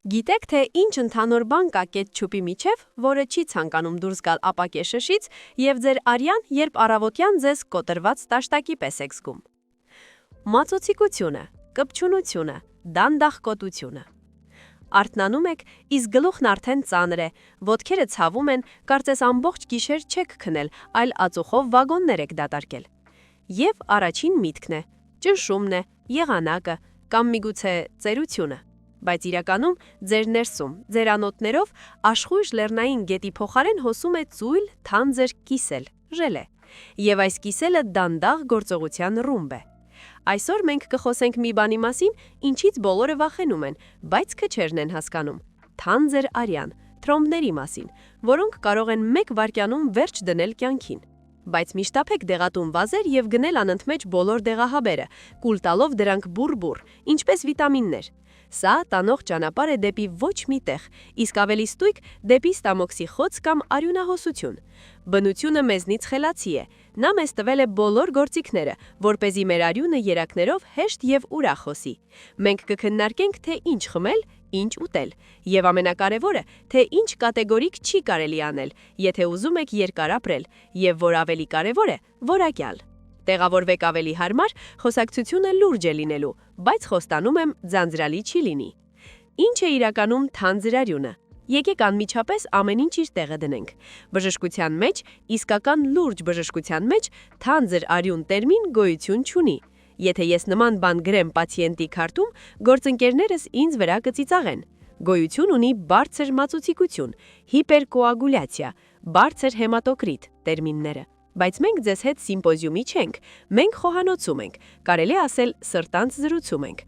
Գիտեք, թե ինչ ընդհանուր բան կա կետչուպի միջև, որը չի ցանկանում դուրս գալ ապակե շշից եւ ձեր արյան, երբ առավոտյան ձեզ կոտրված տաշտակի պես եք զգում։ Մածոցիկությունը, կպչունությունը, դանդաղկոտությունը։ Արթնանում եք, իսկ գլուխն արդեն ծանր է, ոտքերը ցավում են, կարծես ամբողջ գիշեր չեք քնել, այլ ածուխով վագոններ եք դատարկել։ Եվ առաջին միտքն է, ճնշումն է, եղանակը կամ միգուցե ծերությունը։ Բայց իրականում ձեր ներսում, ձեր անոթներով աշխույժ լեռնային գետի փոխարեն հոսում է ծույլ, թանձր կիսել, ժելե։ Եվ այս կիսելը դանդաղ գործողության ռումբ է։ Այսօր մենք կխոսենք մի բանի մասին, ինչից բոլորը վախենում են, բայց քչերն են հասկանում։ Թանձր արյան, թրոմբների մասին, որոնք կարող են 1 վայրկյանում վերջ դնել կյանքին։ Բայց միշտապեք դեղատուն վազեր եւ գնել անընդմեջ բոլոր դեղահաբերը, կուլ տալով դրանք բուռ-բուռ, ինչպես վիտամիններ։ Սա տանող ճանապարհ է դեպի ոչ մի տեղ, իսկ ավելի ստույգ դեպի ստամոքսի խոց կամ արյունահոսություն։ Բնությունը մեզնից խելացի է։ Նա մեզ տվել է բոլոր գործիքները, որպեսզի մեր արյունը երակներով հեշտ եւ ուրախ հոսի։ Մենք կքննարկենք, թե ինչ խմել, ինչ ուտել, եւ ամենակարևորը, թե ինչ կատեգորիկ չի կարելի անել, եթե ուզում եք երկար ապրել, եւ որ ավելի կարևոր է, որակյալ։ Տեղավորվեք ավելի հարմար, խոսակցությունը լուրջ է լինելու, բայց խոստանում եմ ձանձրալի չի լինի։ Ինչ է իրականում թանձր արյունը։ Եկեք անմիջապես ամեն ինչ իր տեղը դնենք։ Բժշկության մեջ, իսկական լուրջ բժշկության մեջ, թանձր արյուն տերմին գոյություն չունի։ Եթե ես նման բան գրեմ պացիենտի քարտում, գործընկերներս ինձ վրա կծիծաղեն։ Գոյություն ունի բարձր մածուցիկություն, հիպերկոագուլյացիա, բարձր հեմատոկրիտ տերմինները։ Բայց մենք ձեզ հետ սիմպոզիումի չենք, մենք խոհանոցում ենք, կարելի ասել սրտանց զրուցում ենք,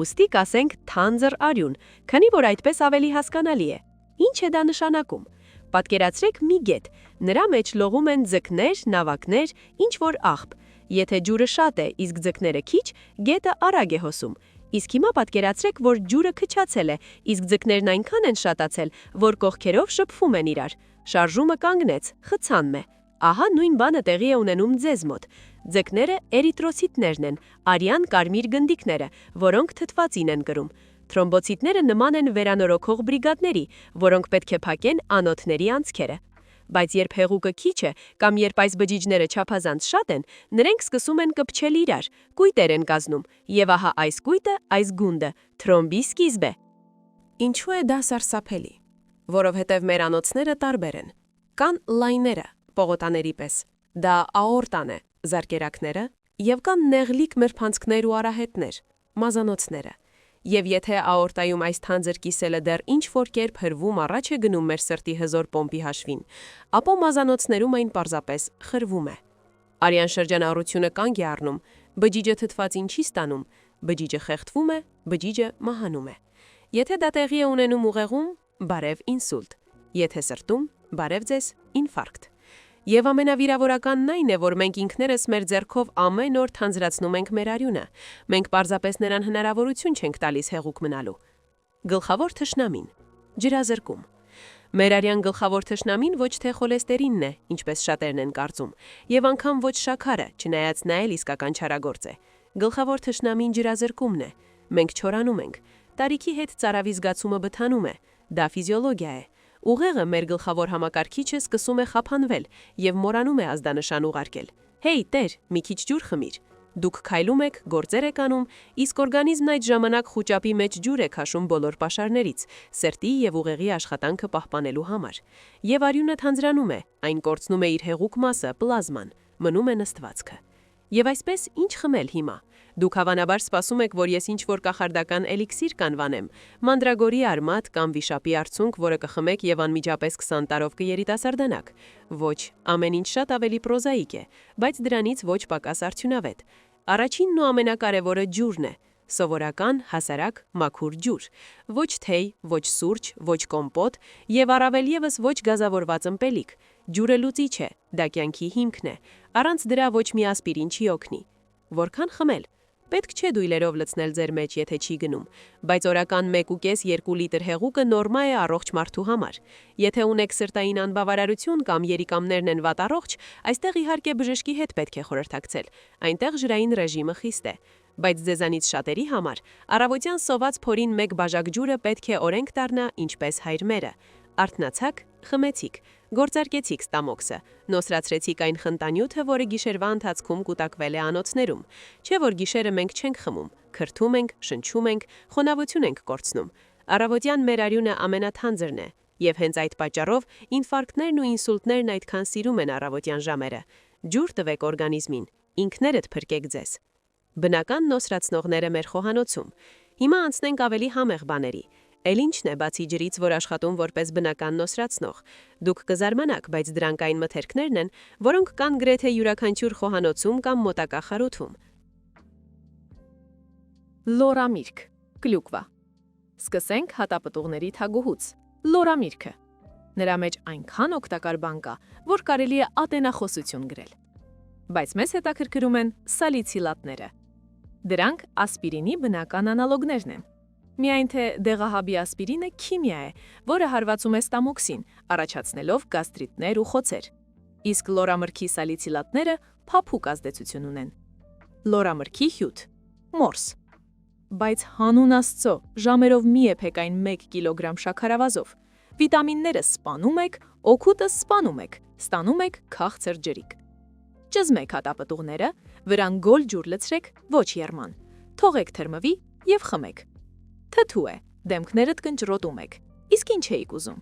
ուստի կասենք թանձր արյուն, քանի որ այդպես ավելի հասկանալի է։ Ինչ է դա նշանակում։ Պատկերացրեք մի գետ, նրա մեջ լողում են ձկներ, նավակներ, ինչ-որ աղբ։ Եթե ջուրը շատ է, իսկ ձկները քիչ, գետը արագ է հոսում։ Իսկ հիմա պատկերացրեք, որ ջուրը քչացել է, իսկ ձկներն այնքան են շատացել, որ կողքերով շփվում են իրար։ Շարժումը կանգնեց, խցանմ է։ Ահա նույն բանը տեղի է ունենում ձեզ մոտ։ Ձկները էրիթրոցիտներն են, արյան կարմիր գնդիկները, որոնք թթվածին են կրում։ Թրոմբոցիտները նման են վերանորոգող բրիգադների, որոնք պետք է փակեն անոթների անցքերը։ Բայց երբ հեղուկը քիչ է, կամ երբ այս բջիջները չափազանց շատ են, նրանք սկսում են կպչել իրար, կույտեր են կազմում, եւ ահա այս կույտը, այս գունդը թրոմբի սկիզբ է։ Ինչու է դա սարսափելի։ Որովհետև մեր անոթները տարբեր են։ Կան լայները, պողոտաների պես, դա աորտան է, զարկերակները, եւ կան նեղլիկ մրբանցքներ ու արահետներ, մազանոցները։ Եվ եթե աորտայում այս թանձր կիսելը դեռ ինչ-որ կերպ հրվում առաջ է գնում մեր սրտի հզոր պոմպի հաշվին, ապա մազանոցներում այն պարզապես խրվում է։ Արյան շրջանառությունը կանգ է առնում, բջիջը թթվածին չի ստանում, բջիջը խեղդվում է, բջիջը մահանում է։ Եթե դա տեղի է ունենում ուղեղում, բարև ինսուլտ, եթե սրտում, բարև ձեզ ինֆարկտ։ Եվ ամենավիրավորականն այն է, որ մենք ինքներս մեր ձեռքով ամեն օր թանձրացնում ենք մեր արյունը, մենք պարզապես նրան հնարավորություն չենք տալիս հեղուկ մնալու։ Գլխավոր թշնամին՝ ջրազրկում։ Մեր արյան գլխավոր թշնամին ոչ թե խոլեստերինն է, ինչպես շատերն են կարծում, եւ անգամ ոչ շաքարը, չնայած նա էլ իսկական չարագործ է։ Գլխավոր թշնամին ջրազրկումն է։ Մենք չորանում ենք։ Տարիքի հետ ծարավի զգացումը բթանում է։ Դա ֆիզիոլոգիա է։ Ուղեղը մեր գլխավոր համակարգիչը սկսում է խափանվել եւ մոռանում է ազդանշան ուղարկել։ Հեյ, տեր, մի քիչ ջուր խմիր։ Դուք քայլում եք, գործեր եք անում, իսկ օրգանիզմն այդ ժամանակ խուճապի մեջ ջուր է քաշում բոլոր պաշարներից, սրտի եւ ուղեղի աշխատանքը պահպանելու համար։ Եվ արյունը թանձրանում է, այն կորցնում է իր հեղուկ մասը, պլազման, մնում է նստվածքը։ Եվ այսպես ինչ խմել հիմա։ Դուք հավանաբար սպասում եք, որ ես ինչ-որ կախարդական էլիքսիր կանվանեմ, մանդրագորի արմատ կամ վիշապի արցունք, որը կխմեք եւ անմիջապես 20 տարով կերիտասարդանաք։ Ոչ, ամեն ինչ շատ ավելի պրոզաիկ է, բայց դրանից ոչ պակաս արդյունավետ։ Առաջինն ու ամենակարևորը ջուրն է։ Սովորական, հասարակ, մաքուր ջուր։ Ոչ թեյ, ոչ սուրճ, ոչ կոմպոտ եւ առավել եւս ոչ գազավորված ըմպելիք։ Ջուրը լուծիչ է, դա կյանքի հիմքն է։ Առանց դրա ոչ մի ասպիրին չի օգնի։ Որքան խմել։ պետք չէ դույլերով լցնել ձեր մեջ, եթե չի գնում, բայց օրական 1.5-2 լիտր հեղուկը նորմա է առողջ մարդու համար։ Եթե ունեք սրտային անբավարարություն կամ երիկամներն են վատառողջ, այստեղ իհարկե բժշկի հետ պետք է խորհրդակցել։ Այնտեղ ջրային ռեժիմը խիստ է։ Բայց ձեզանից շատերի համար առավոտյան սոված փորին 1 բաժակ ջուրը պետք է օրենք դառնա ինչպես հայրմերը։ Արթնացաք, խմեցիք, գործարկեցիք ստամոքսը, նոսրացրեցիք այն խնտանյութը, որը գիշերվա ընթացքում կուտակվել է անոթներում։ Չէ՞ որ գիշերը մենք չենք խմում, քրթում ենք, շնչում ենք, խոնավություն ենք կորցնում։ Առավոտյան մեր արյունը ամենաթանձրն է, եւ հենց այդ պատճառով ինֆարկտներն ու ինսուլտներն այդքան սիրում են առավոտյան ժամերը։ Ջուր տվեք օրգանիզմին, ինքներդ փրկեք ձեզ։ Բնական նոսրացնողները մեր խոհանոցում։ Հիմա անցնենք ավելի համեղ բաների։ Էլ ինչն է բացի ջրից, որ աշխատում որպես բնական նոսրացնող։ Դուք կզարմանաք, բայց դրանք այն մթերքներն են, որոնք կան գրեթե յուրաքանչյուր խոհանոցում կամ մոտակա խարույթում։ Լորամիրգ, կլյուկվա։ Սկսենք հատապտուղների թագուհուց։ Լորամիրգը։ Նրա մեջ այնքան օգտակար բան կա, որ կարելի է ատենախոսություն գրել։ Բայց մեզ հետաքրքրում են սալիցիլատները։ Դրանք ասպիրինի բնական անալոգներն են։ Միայն թե դեղահաբի ասպիրինը քիմիա է, որը հարվածում է ստամոքսին, առաջացնելով գաստրիտներ ու խոցեր։ Իսկ լորամրգի սալիցիլատները փափուկ ազդեցություն ունեն։ Լորամրգի հյութ՝ մորս։ Բայց հանուն Աստծո, ժամերով մի եփեք այն 1 կիլոգրամ շաքարավազով։ Վիտամինները սպանում եք, օգուտը սպանում եք, ստանում եք քաղցր ջրիկ։ Ճզմեք հատապտուղները, վրան գոլ ջուր լցրեք, ոչ եռման։ Թողեք թրմվի եւ խմեք։ Թթու է, դեմքներդ կնճռոտում եք։ Իսկ ինչ էիք ուզում։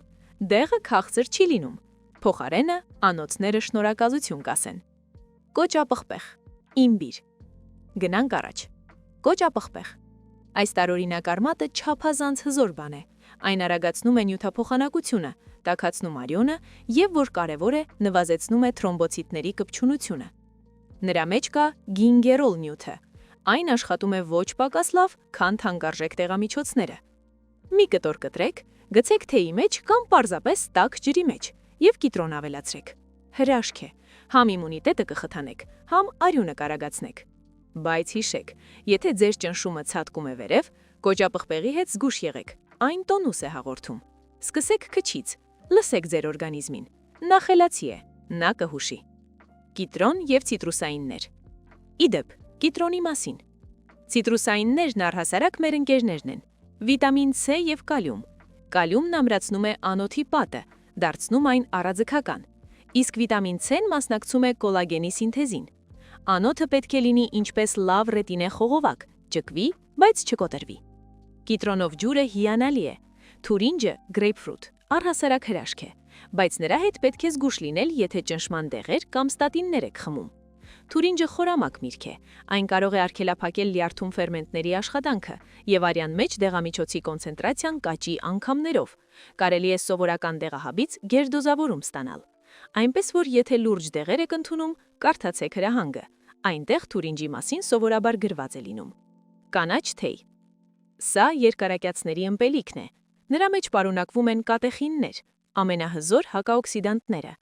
Դեղը քաղցր չի լինում։ Փոխարենը անոթները շնորհակալություն կասեն։ Կոճապղպեղ, իմբիր։ Գնանք առաջ։ Կոճապղպեղ։ Այս տարօրինակ արմատը չափազանց հզոր բան է։ Այն արագացնում է նյութափոխանակությունը, տաքացնում արյունը եւ, որ կարեւոր է, նվազեցնում է թրոմբոցիտների կպչունությունը։ Նրա մեջ կա գինգերոլ նյութը։ Այն աշխատում է ոչ պակաս լավ, քան թանկարժեք տեղամիջոցները։ Մի կտոր կտրեք, գցեք թեյի մեջ կամ պարզապես տաք ջրի մեջ եւ կիտրոն ավելացրեք։ Հրաշք է։ Համ իմունիտետը կխթանեք, համ արյունը կարագացնեք։ Բայց հիշեք, եթե ձեր ճնշումը ցատկում է վերև, կոճապղպեղի հետ զգուշ եղեք։ Այն տոնուս է հաղորդում։ Սկսեք քչից, լսեք ձեր օրգանիզմին։ Նա խելացի է, նա կհուշի։ Կիտրոն եւ ցիտրուսայիններ։ Իդեպ, կիտրոնի մասին։ Ցիտրուսայիններն առհասարակ մեր ընկերներն են։ Վիտամին C եւ կալիում։ Կալիումն ամրացնում է անոթի պատը, դարձնում այն առաձգական։ Իսկ վիտամին C-ն մասնակցում է կոլագենի սինթեզին։ Անոթը պետք է լինի ինչպես լավ ռետինե խողովակ, ճկվի, բայց չկոտրվի։ Կիտրոնով ջուրը հիանալի է։ Թուրինջը, գրեյփֆրութ, առհասարակ հրաշք է, բայց նրա հետ պետք է զգուշ լինել, եթե ճնշման դեղեր կամ ստատիններ եք խմում։ Թուրինջը խորամակ միրգ է, այն կարող է արգելափակել լյարդում ֆերմենտների աշխատանքը եւ արյան մեջ դեղամիջոցի կոնցենտրացիան կաճի անգամներով։ Կարելի է սովորական դեղահաբից գերդոզավորում ստանալ։ Այնպես որ եթե լուրջ դեղեր եք ընդունում, կարդացեք հրահանգը։ Այնտեղ թուրինջի մասին սովորաբար գրված է լինում։ Կանաչ թեյ։ Սա երկարակյացների ըմպելիքն է։ Նրա մեջ պարունակվում են կատեխիններ, ամենահզոր հակաօքսիդանտները։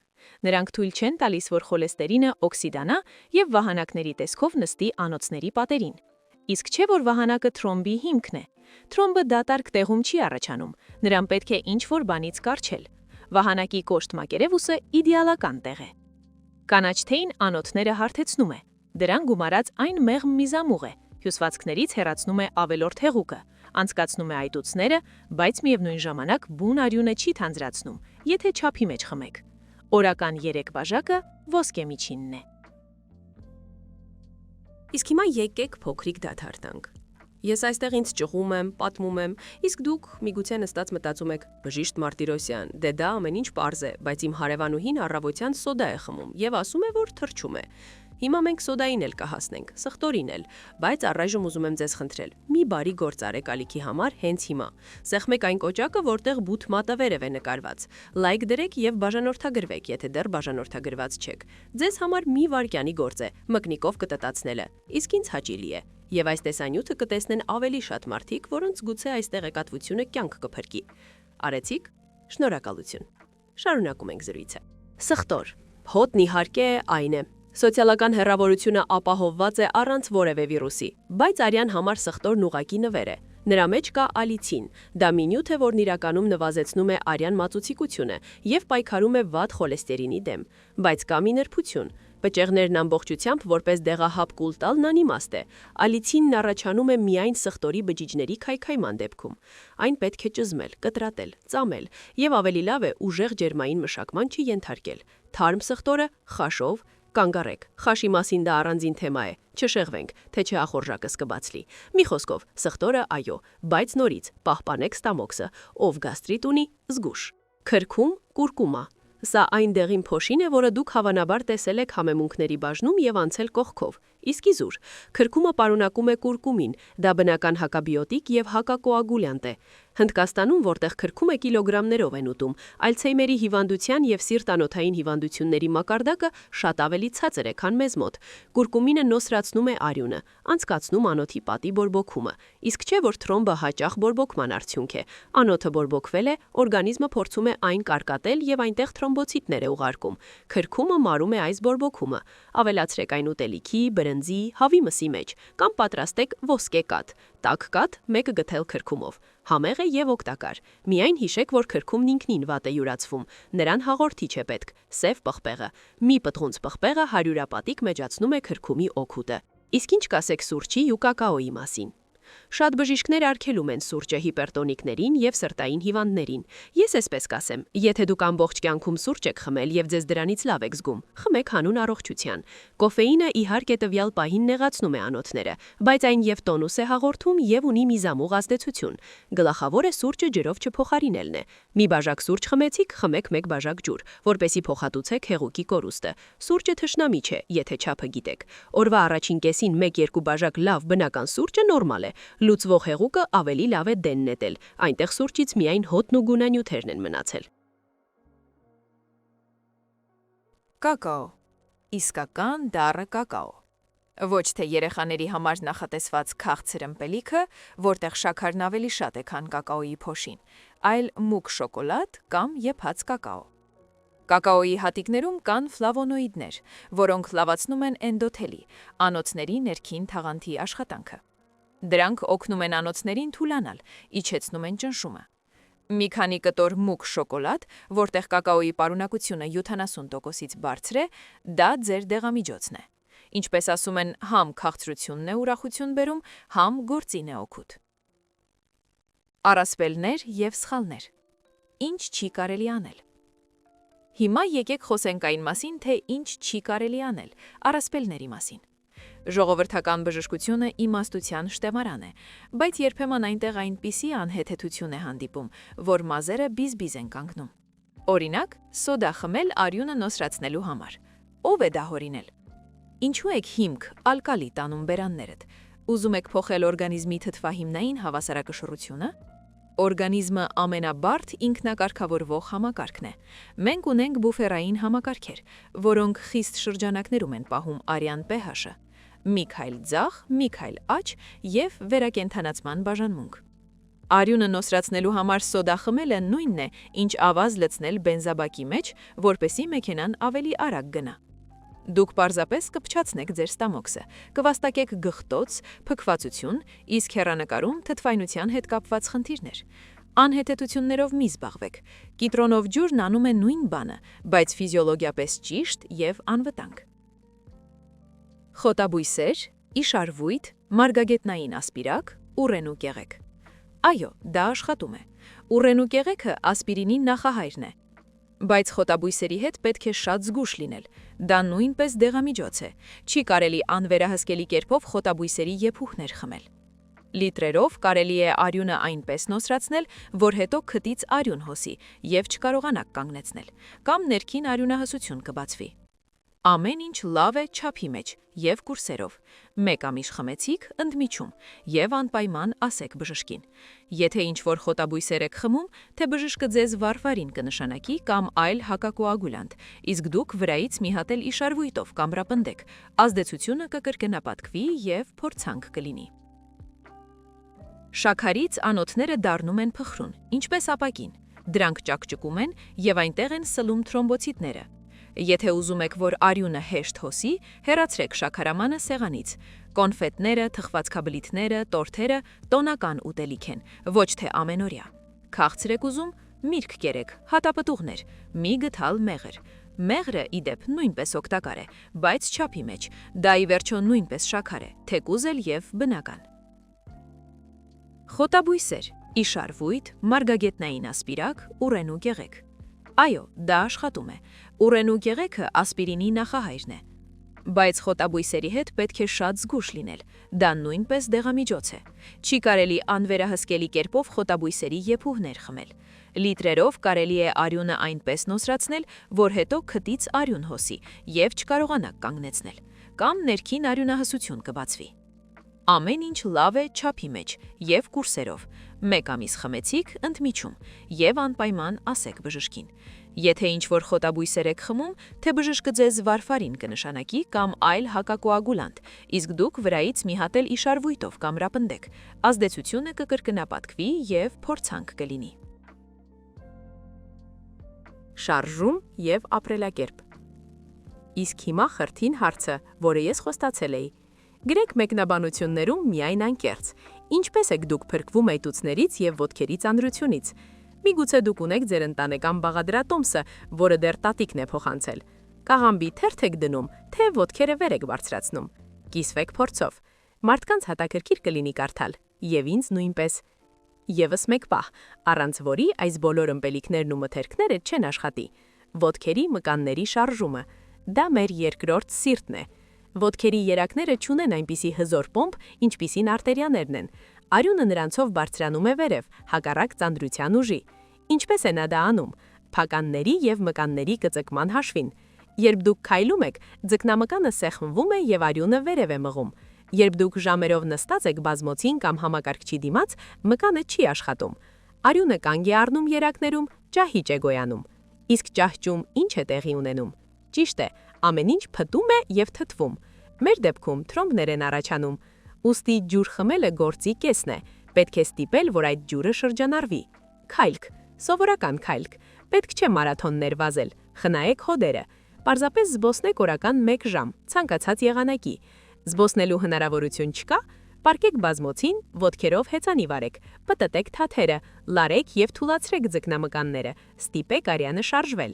Նրանք թույլ չեն տալիս, որ խոլեստերինը օքսիդանա եւ վահանակների տեսքով նստի անոթների պատերին։ Իսկ չէ որ վահանակը թրոմբի հիմքն է։ Թրոմբը դատարկ տեղում չի առաջանում, նրան պետք է ինչ-որ բանից կառչել։ Վահանակի կոշտ մակերևուսը իդեալական տեղ է։ Կանաչ թեյն անոթները հարթեցնում է։ Դրան գումարած այն մեղմ միզամուղ է, հյուսվածքներից հեռացնում է ավելորդ հեղուկը, անցկացնում է այտուցները, բայց միևնույն ժամանակ բուն արյունը չի թանձրացնում, եթե չափի մեջ խմեք։ Օրական 3 բաժակը ոսկե միջինն է։ Իսկ հիմա եկեք փոքրիկ դադար տանք։ Ես այստեղ ինձ ճղում եմ, պատմում եմ, իսկ դուք միգուցե նստած մտածում եք. Բժիշկ Մարտիրոսյան, դե դա ամեն ինչ պարզ է, բայց իմ հարևանուհին առավոտյան սոդա է խմում եւ ասում է, որ թրջում է։ Հիմա մենք սոդային էլ կհասնենք, սխտորին էլ, բայց առայժմ ուզում եմ ձեզ խնդրել. մի բարի գործ արեք ալիքի համար հենց հիմա։ Սեղմեք այն կոճակը, որտեղ բութ մատը վերև է նկարված։ Լայք դրեք եւ բաժանորդագրվեք, եթե դեռ բաժանորդագրված չեք։ Ձեզ համար մի վայրկյանի գործ է, մկնիկով կտտացնելը, իսկ ինձ հաճելի է։ Եվ այս տեսանյութը կտեսնեն ավելի շատ մարդիկ, որոնց գուցե այս տեղեկատվությունը կյանք կփրկի։ Արեցիք։ Շնորհակալություն։ Շարունակում ենք զրույցը։ Սխտոր։ Հոտն իհարկե այն է։ Սոցիալական հեռավորությունը ապահովված է առանց որևէ վիրուսի, բայց արյան համար սխտորն ուղակի նվեր է։ Նրա մեջ կա ալիցին, դա մի նյութ է, որն իրականում նվազեցնում է արյան մածուցիկությունը եւ պայքարում է վատ խոլեստերինի դեմ, բայց կա մի նրբություն։ Բջիջներն ամբողջությամբ որպես դեղահապ կուլ տալն անիմաստ է։ Ալիցինն առաջանում է միայն սխտորի բջիջների քայքայման դեպքում։ Այն պետք է ճզմել, կտրատել, ծամել եւ ավելի լավ է ուժեղ ջերմային մշակման չենթարկել։ Թարմ սխտորը խաշով կանգ առեք, խաշի մասին դա առանձին թեմա է, չշեղվենք, թե չէ ախորժակս կբացլի։ Մի խոսքով, սխտորը այո, բայց նորից պահպանեք ստամոքսը, ով գաստրիտ ունի, զգուշ։ Քրքում կուրկումա։ Սա այն դեղին փոշին է, որը դուք հավանաբար տեսել եք համեմունքների բաժնում եւ անցել կողքով։ Իսկ իզուր, քրքումը պարունակում է կուրկումին, դա բնական հակաբիոտիկ եւ հակակոագուլյանտ է։ Հնդկաստանում, որտեղ քրքումը կիլոգրամներով են ուտում, ալցհեյմերի հիվանդության եւ սիրտանոթային հիվանդությունների մակարդակը շատ ավելի ցածր է, քան մեզ մոտ։ Կուրկումինը նոսրացնում է արյունը, անցկացնում անոթի պատի բորբոքումը, իսկ չէ որ թրոմբը հաճախ բորբոքման արդյունք է։ Անոթը բորբոքվել է, օրգանիզմը փորձում է այն կարկատել եւ այնտեղ թրոմբոցիտներ է ուղարկում։ Քրքումը մարում է այս բորբոքումը։ Ավելացրեք այն ուտելիքի, բրնձի, հավի մսի մեջ կամ պատրաստեք ոսկե կաթ, տաք կաթ, մեկը գթել քրքումով։ Համեղ է եւ օգտակար։ Միայն հիշեք, որ քրքումն ինքնին վատ է յուրացվում։ Նրան հաղորդիչ է պետք, սև պղպեղը։ Մի պտղունց պղպեղը հարյուրապատիկ մեջացնում է քրքումի օգուտը։ Իսկ ինչ կասեք սուրճի ու կակաոյի մասին։ Շատ բժիշկներ արգելում են սուրճը հիպերտոնիկներին եւ սրտային հիվանդներին։ Ես էսպես կասեմ, եթե դուք ամբողջ կյանքում սուրճ եք խմել եւ ձեզ դրանից լավ եք զգում, խմեք հանուն առողջության։ Կոֆեինը իհարկե տվյալ պահին նեղացնում է անոթները, բայց այն եւ տոնուս է հաղորդում եւ ունի միզամուղ ազդեցություն։ Գլխավոր է սուրճը ջրով չփոխարինելն է։ Մի բաժակ սուրճ խմեցիք, խմեք մեկ բաժակ ջուր, որպեսզի փոխհատուցեք հեղուկի կորուստը։ Սուրճը թշնամի չէ, եթե չափը գիտեք։ Օրվա առաջին կեսին 1-2 բաժակ լավ բնական սուրճը նորմալ է։ Լուծվող հեղուկը ավելի լավ է դեն նետել, այնտեղ սուրճից միայն հոտն ու գունանյութերն են մնացել։ Կակաո։ Իսկական դառը կակաո։ Ոչ թե երեխաների համար նախատեսված քաղցր ըմպելիքը, որտեղ շաքարն ավելի շատ է, քան կակաոյի փոշին, այլ մուգ շոկոլադ կամ եփած կակաո։ Կակաոյի հատիկներում կան ֆլավոնոիդներ, որոնք լավացնում են էնդոթելի, անոթների ներքին թաղանթի աշխատանքը։ Դրանք օգնում են անոթներին թուլանալ, իջեցնում են ճնշումը։ Մի քանի կտոր մուգ շոկոլադ, որտեղ կակաոյի պարունակությունը 70%-ից բարձր է, դա ձեր դեղամիջոցն է։ Ինչպես ասում են, համ քաղցրությունն է ուրախություն բերում, համ գործին է օգուտ։ Առասպելներ եւ սխալներ։ Ինչ չի կարելի անել։ Հիմա եկեք խոսենք այն մասին, թե ինչ չի կարելի անել, առասպելների մասին։ Ժողովրդական բժշկությունը իմաստության շտեմարան է, բայց երբեմն այնտեղ այնպիսի անհեթեթություն է հանդիպում, որ մազերը բիզ-բիզ են կանգնում։ Օրինակ, սոդա խմել արյունը նոսրացնելու համար։ Ով է դա հորինել։ Ինչու եք հիմք, ալկալի տանում բերաններդ։ Ուզում եք փոխել օրգանիզմի թթվահիմնային հավասարակշռությունը։ Օրգանիզմը ամենաբարդ ինքնակարգավորվող համակարգն է։ Մենք ունենք բուֆերային համակարգեր, որոնք խիստ շրջանակներում են պահում արյան pH-ը։ Մի քայլ ձախ, մի քայլ աջ եւ վերակենդանացման բաժանմունք։ Արյունը նոսրացնելու համար սոդա խմելը նույնն է, ինչ ավազ լցնել բենզաբակի մեջ, որպեսզի մեքենան ավելի արագ գնա։ Դուք պարզապես կփչացնեք ձեր ստամոքսը, կվաստակեք գղտոց, փքվածություն, իսկ հեռանկարում թթվայնության հետ կապված խնդիրներ։ Անհեթեթություններով մի զբաղվեք։ Կիտրոնով ջուրն անում է նույն բանը, բայց ֆիզիոլոգիապես ճիշտ եւ անվտանգ։ Խոտաբույսեր, իշարվույթ, մարգագետնային ասպիրակ, ուռենու կեղեկ։ Այո, դա աշխատում է։ Ուռենու կեղեքը ասպիրինի նախահայրն է։ Բայց խոտաբույսերի հետ պետք է շատ զգուշ լինել։ Դա նույնպես դեղամիջոց է։ Չի կարելի անվերահսկելի կերպով խոտաբույսերի եփուխներ խմել։ Լիտրերով կարելի է արյունը այնպես նոսրացնել, որ հետո քտից արյուն հոսի եւ չկարողանաք կանգնեցնել, կամ ներքին արյունահոսություն կբացվի։ Ամեն ինչ լավ է չափի մեջ եւ կուրսերով։ Մեկ ամիս խմեցիք ընդմիջում եւ անպայման ասեք բժշկին։ Եթե ինչ-որ խոտաբույսեր եք խմում, թե բժիշկը ձեզ վարվարին կնշանակի կամ այլ հակակոագուլյանտ, իսկ դուք վրայից մի հատ էլ իշարվույթով կամրապնդեք, ազդեցությունը կկրկնապատկվի եւ փորձանք կլինի։ Շաքարից անոթները դառնում են փխրուն, ինչպես ապակին։ Դրանք ճակճկում են եւ այնտեղ են սլում թրոմբոցիտները։ Եթե ուզում եք, որ արյունը հեշտ հոսի, հեռացրեք շաքարամանը սեղանից։ Կոնֆետները, թխվածքաբլիթները, տորթերը տոնական ուտելիք են, ոչ թե ամենօրյա։ Քաղցր եք ուզում, միրգ կերեք, հատապտուղներ, մի գթալ մեղր։ Մեղրը, ի դեպ, նույնպես օգտակար է, բայց չափի մեջ, դա ի վերջո նույնպես շաքար է, թեկուզ էլ և բնական։ Խոտաբույսեր՝ իշարվույթ, մարգագետնային ասպիրակ, ուռենու գեղեգ։ Այո, դա աշխատում է։ Ուռենու գեղեգը ասպիրինի նախահայրն է։ Բայց խոտաբույսերի հետ պետք է շատ զգուշ լինել, դա նույնպես դեղամիջոց է։ Չի կարելի անվերահսկելի կերպով խոտաբույսերի եփուհներ խմել։ Լիտրերով կարելի է արյունը այնպես նոսրացնել, որ հետո քտից արյուն հոսի և չկարողանաք կանգնեցնել, կամ ներքին արյունահոսություն կբացվի։ Ամեն ինչ լավ է չափի մեջ և կուրսերով։ 1 ամիս խմեցիք ընդմիջում և անպայման ասեք բժշկին։ Եթե ինչ-որ խոտաբույսեր եք խմում, թե բժշկը ձեզ վարֆարին կնշանակի կամ այլ հակակոագուլանտ, իսկ դուք վրայից մի հատ էլ իշարվույթով կամրապնդեք, ազդեցությունը կկրկնապատկվի և փորձանք կլինի։ Շարժում և ապրելակերպ։ Իսկ հիմա խրթին հարցը, որը ես խոստացել էի։ Գրեք մեկնաբանություններում միայն անկեղծ։ Ինչպես եք դուք փրկվում այտուցներից և ոտքերի ծանրությունից։ Միգուցե դուք ունեք ձեր ընտանեկան բաղադրատոմսը, որը դեռ տատիկն է փոխանցել։ Կաղամբի թերթ եք դնում, թե ոտքերը վեր եք բարձրացնում։ Կիսվեք փորձով։ Մարդկանց հետաքրքիր կլինի կարդալ, և ինձ նույնպես։ Եվս մեկ պահ, առանց որի այս բոլոր ըմպելիքներն ու մթերքները չեն աշխատի։ Ոտքերի մկանների շարժումը։ Դա մեր երկրորդ սիրտն է։ Ոտքերի երակները չունեն այնպիսի հզոր պոմպ, ինչպիսին արտերիաներն են։ Արյունը նրանցով բարձրանում է վերև, հակառակ ծանրության ուժի։ Ինչպես է նա դա անում։ Փականների և մկանների կծկման հաշվին։ Երբ դուք քայլում եք, ձկնամկանը սեղմվում է և արյունը վերև է մղում։ Երբ դուք ժամերով նստած եք բազմոցին կամ համակարգչի դիմաց, մկանը չի աշխատում։ Արյունը կանգ է առնում երակներում, ճահիճ է գոյանում։ Իսկ ճահճում ինչ է տեղի ունենում։ Ճիշտ է, ամեն ինչ փտում է և թթվում։ Մեր դեպքում թրոմբներ են առաջանում։ Ուստի ջուր խմելը գործի կեսն է։ Պետք է ստիպել, որ այդ ջուրը շրջանառվի։ Քայլք, սովորական քայլք։ Պետք չէ մարաթոններ վազել։ Խնայեք հոդերը։ Պարզապես զբոսնեք օրական 1 ժամ, ցանկացած եղանակի։ Զբոսնելու հնարավորություն չկա, պառկեք բազմոցին, ոտքերով հեծանի վարեք, պտտեք թաթերը, լարեք և թուլացրեք ձկնամկանները, ստիպեք արյանը շարժվել։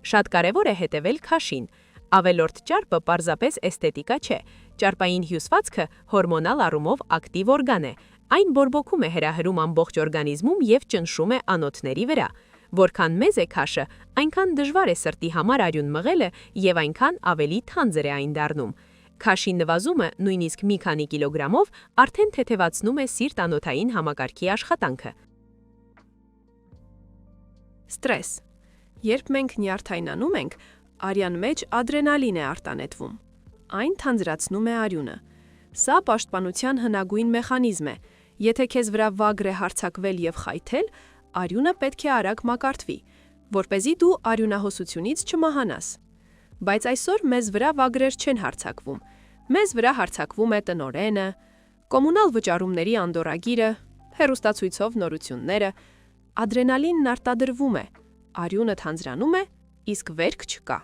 Շատ կարևոր է հետևել քաշին։ Ավելորդ ճարպը պարզապես էսթետիկա չէ։ Ճարպային հյուսվածքը հորմոնալ առումով ակտիվ օրգան է։ Այն բորբոքում է հրահրում ամբողջ օրգանիզմում և ճնշում է անոթների վրա։ Որքան մեծ է քաշը, այնքան դժվար է սրտի համար արյուն մղելը և այնքան ավելի թանձր է այն դառնում։ Քաշի նվազումը նույնիսկ մի քանի կիլոգրամով արդեն թեթևացնում է սիրտ-անոթային համակարգի աշխատանքը։ Ստրես։ Երբ մենք նյարդայնանում ենք, արյան մեջ ադրենալին է արտանետվում։ Այն թանձրացնում է արյունը։ Սա պաշտպանության հնագույն մեխանիզմ է։ Եթե քեզ վրա վագր է հարձակվել և խայթել, արյունը պետք է արագ մակարդվի, որպեսզի դու արյունահոսությունից չմահանաս։ Բայց այսօր մեզ վրա վագրեր չեն հարձակվում։ Մեզ վրա հարձակվում է տնօրենը, կոմունալ վճարումների անդորրագիրը, հեռուստացույցով նորությունները։ Ադրենալինն արտադրվում է, արյունը թանձրանում է, իսկ վերք չկա։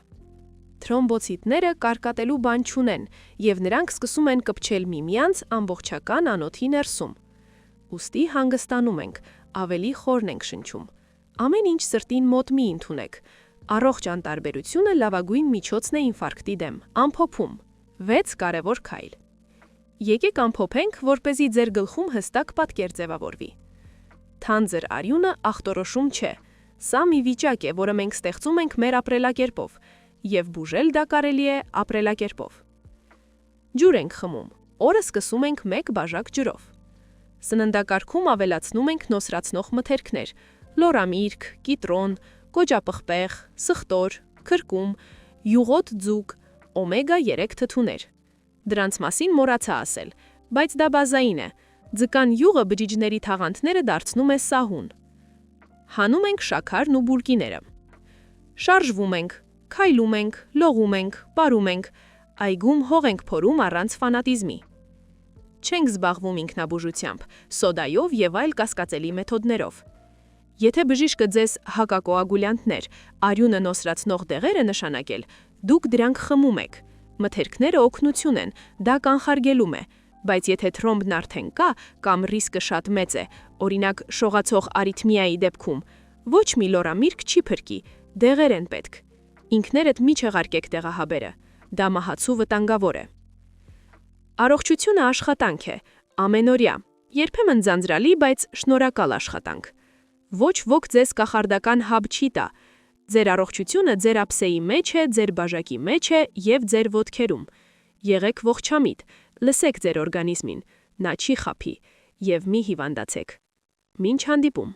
Թրոմբոցիտները կարկատելու բան չունեն, և նրանք սկսում են կպչել միմյանց ամբողջական անոթի ներսում։ Ուստի հանգստանում ենք, ավելի խորն ենք շնչում։ Ամեն ինչ սրտին մոտ մի ընդունեք։ Առողջ անտարբերությունը լավագույն միջոցն է ինֆարկտի դեմ, ամփոփում։ 6 կարևոր քայլ։ Եկեք ամփոփենք, որպեսզի ձեր գլխում հստակ պատկեր ձևավորվի։ Թանձր արյունը ախտորոշում չէ։ Սա մի վիճակ է, որը մենք ստեղծում ենք մեր ապրելակերպով, և բուժել դա կարելի է ապրելակերպով։ Ջուր ենք խմում։ Օրը սկսում ենք 1 բաժակ ջրով։ Սննդակարգում ավելացնում ենք նոսրացնող մթերքներ՝ լորամիրգ, կիտրոն, կոճապղպեղ, սխտոր, քրկում, յուղոտ ձուկ, օմեգա 3 թթուներ։ Դրանց մասին մոռացա ասել, բայց դա բազային է։ Ձկան յուղը բջիջների թաղանթները դարձնում է սահուն։ Հանում ենք շաքարն ու բուլկիները։ Շարժվում ենք, քայլում ենք, լողում ենք, պարում ենք, այգում հող ենք փորում առանց ֆանատիզմի։ Չենք զբաղվում ինքնաբուժությամբ, սոդայով և այլ կասկածելի մեթոդներով։ Եթե բժիշկը ձեզ հակակոագուլյանտներ, արյունը նոսրացնող դեղեր է նշանակել, դուք դրանք խմում եք։ Մթերքները օգնություն են, դա կանխարգելում է, բայց եթե թրոմբն արդեն կա կամ ռիսկը շատ մեծ է, օրինակ շողացող արիթմիայի դեպքում, ոչ մի լորամիրգ չի փրկի, դեղեր են պետք։ Ինքներդ մի չեղարկեք տեղահաբերը, դա մահացու վտանգավոր է։ Առողջությունը աշխատանք է, ամենօրյա, երբեմն ձանձրալի, բայց շնորհակալ աշխատանք։ Ոչ ոք ձեզ կախարդական հաբ չի տա։ Ձեր առողջությունը ձեր ափսեի մեջ է, ձեր բաժակի մեջ է եւ ձեր ոտքերում։ Եղեք ողջամիտ, լսեք ձեր օրգանիզմին, նա չի խաբի եւ մի հիվանդացեք։ Մինչ հանդիպում։